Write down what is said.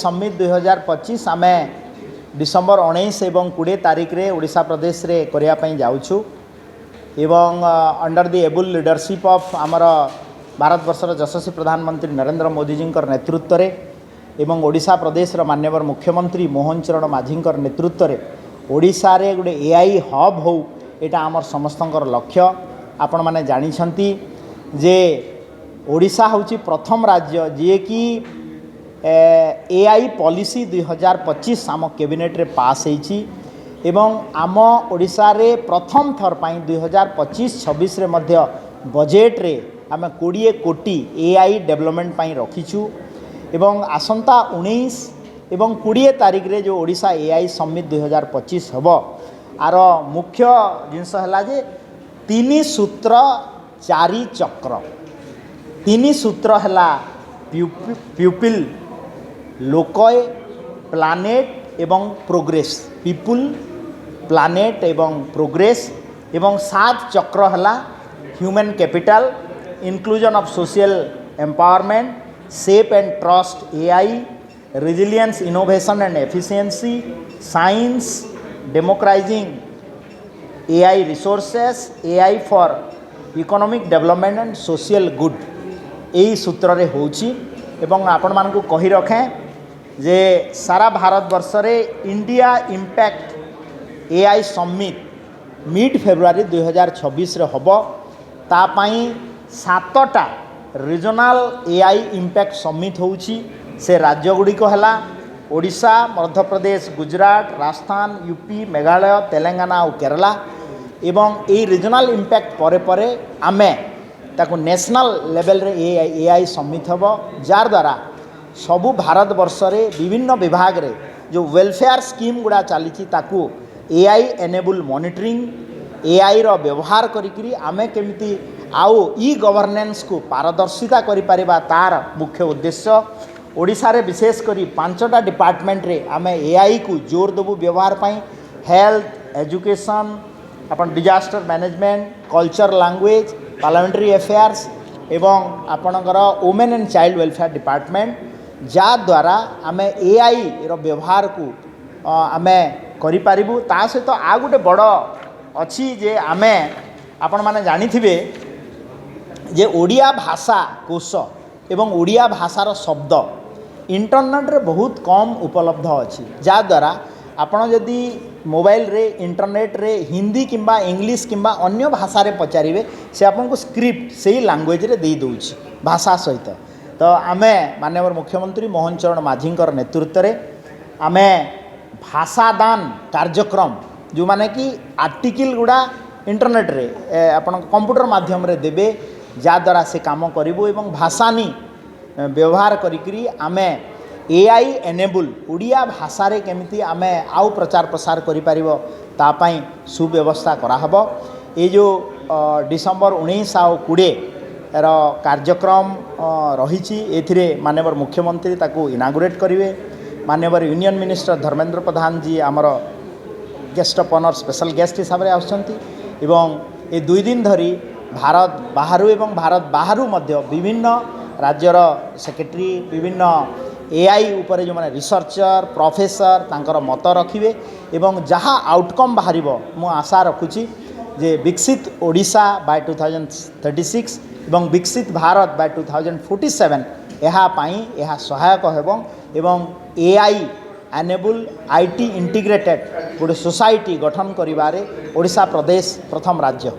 Summit 2025 आम December 19 एवं 20 तारिख रे ओडिशा प्रदेश रे करिया पई जाउछु एवं under the able leadership of आमर भारत वर्षर यशस्वी प्रधानमंत्री नरेंद्र मोदी जी नेतृत्व रे एवं ओडिशा प्रदेश माननीय मुख्यमंत्री मोहन चरण माझी नेतृत्व रे ओडिशा रे गोटे एआई हब हो एटा आमर समस्तंकर लक्ष्य। आपण माने जानी छंती जे ओडिशा होची प्रथम राज्य जे कि एआई पॉलिसी 2025 आम कैबिनेट रे पास होईची एवं आम ओडिशा रे प्रथम थर पाई 2025-26 रे मध्य बजेट रे आम 20 कोटी एआई डेवलपमेंट पाई रखीचु एवं आसंता 19 एवं 20 तारिख रे जो ओडिशा एआई समिट 2025 हबो आर मुख्य जिनस हला जे 3 सूत्र 4 चक्र। 3 सूत्र हला पीपल लोकय प्लानेट एवं प्रोग्रेस पीपल प्लानेट एवं प्रोग्रेस एवं 7 चक्र हला human capital inclusion of social empowerment safe and trust AI resilience innovation and efficiency science democratizing AI resources AI for economic development and social good यही सूत्र रे होची एवं आपण मानकु कहि रखें जे सारा भारत वर्ष रे India impact AI summit mid February 2026 रे हबो ता पई 7टा रीजनल एआई इम्पैक्ट समिट होची से राज्य गुड़िक है ओडिशा मध्य प्रदेश गुजरात राजस्थान यूपी मेघालय तेलंगाना और केरला एवं ये रीजनल इम्पैक्ट परे परे आमे ताकू नेशनल लेवल रे एआई समिट हम जार द्वारा सबु भारत वर्ष रे विभिन्न विभाग रे जो वेलफेयर स्कीम गुड़ा चली ताकू एआई एनेबल मॉनिटरिंग एआई रो व्यवहार करी आमे केमिति आउ ई गवर्नेंस को पारदर्शिता करि परिबा तार मुख्य उद्देश्य ओडिशा रे विशेष करी 5टा डिपार्टमेंट रे आमे एआई को जोर देबू व्यवहार पाई हेल्थ एजुकेशन अपन disaster management culture language parliamentary affairs एवं आपणकर women and child welfare department जा द्वारा आमे एआई रो व्यवहार को आमे करि पारिबू। ता सहित आ गोटे बड़ अछि जे आमे आपण माने जानि थिबे जे ओडिया भाषा कोश एवं ओडिया भाषार शब्द इंटरनेट रे बहुत कम उपलब्ध अच्छी जा द्वारा आपण जदि मोबाइल रे इंटरनेट रे हिंदी किंबा इंग्लिश किंबा अन्य भाषा रे पचारिबे से आपन को स्क्रिप्ट सही लैंग्वेज रे दे दउछि भाषा सहित। तो आमे माननीय मुख्यमंत्री मोहन चरण माझी नेतृत्व रे आमे भाषादान कार्यक्रम जो माने कि आर्टिकल गुड़ा इंटरनेट रे आपन कंप्यूटर माध्यम रे देबे जा द्वारा से काम करिबो एवं भाषानी व्यवहार करी आमे एआई एनेबल ओडिया भाषा रे केमिति आमे आउ प्रचार प्रसार करि परिबो ता पई सुव्यवस्था करा हबो। ए जो डिसेम्बर 19 आ 20 रो कार्यक्रम रहिछि एथिरे माननीय मुख्यमंत्री ताकू इनागुरेट करिवे माननीय यूनियन मिनिस्टर धर्मेंद्र प्रधान जी आमर guest of honour special guest हिसाब रे आछंती एवं ए 2 दिन धरी भारत बाहरु एवं भारत बाहरु मध्य विभिन्न राज्यर सेक्रेटरी विभिन्न एआई उपरे जो माने रिसर्चर प्रोफेसर तांकर मत रखिबे एवं जहाँ आउटकम बाहरिबो मु आशा रखुची जे विकसित ओडिशा बाय 2036 एवं विकसित भारत बाय 2047 एहा पाई एहा सहायक हेबो एवं एआई एनेबल आईटी इंटीग्रेटेड गोटे सोसाइटी गठन करिबारे ओडिशा प्रदेश प्रथम राज्य।